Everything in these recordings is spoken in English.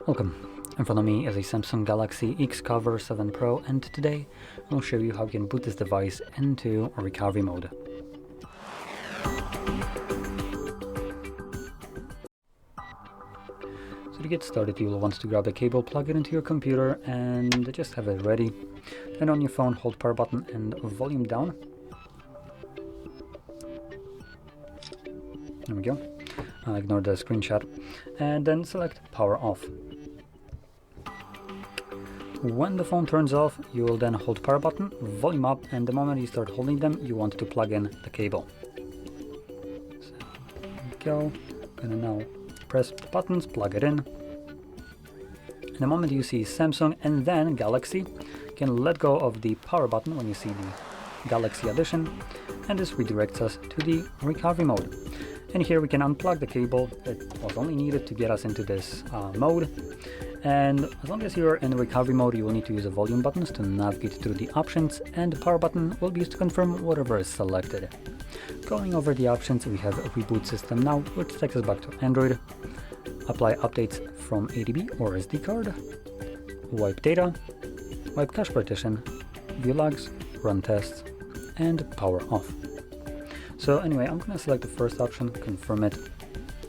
Welcome. In front of me is a Samsung Galaxy XCover7 Pro, and today I'll show you how you can boot this device into recovery mode. So to get started, you will want to grab a cable, plug it into your computer, and just have it ready. Then on your phone, hold power button and volume down. There we go. Ignore the screenshot. And then select power off. When the phone turns off, you will then hold power button, volume up, and the moment you start holding them, you want to plug in the cable. So, there we go. I'm gonna now press the buttons, plug it in. And the moment you see Samsung and then Galaxy, you can let go of the power button when you see the Galaxy Edition, and this redirects us to the recovery mode. And here we can unplug the cable that was only needed to get us into this mode. And as long as you're in recovery mode, you will need to use the volume buttons to navigate through the options, and the power button will be used to confirm whatever is selected. Going over the options, we have a reboot system now, which takes us back to Android. Apply updates from ADB or SD card. Wipe data. Wipe cache partition. View logs. Run tests. And power off. So anyway, I'm going to select the first option, confirm it.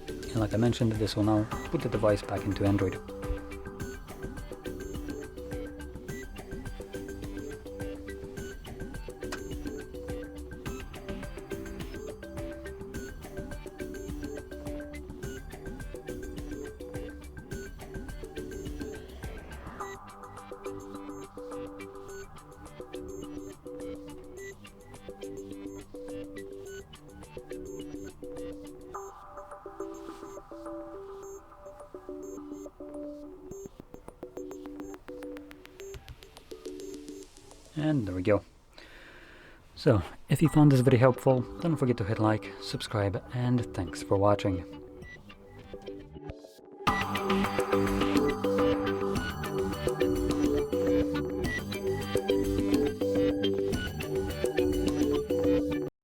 And like I mentioned, this will now put the device back into Android. And there we go. So, if you found this video helpful, don't forget to hit like, subscribe, and thanks for watching.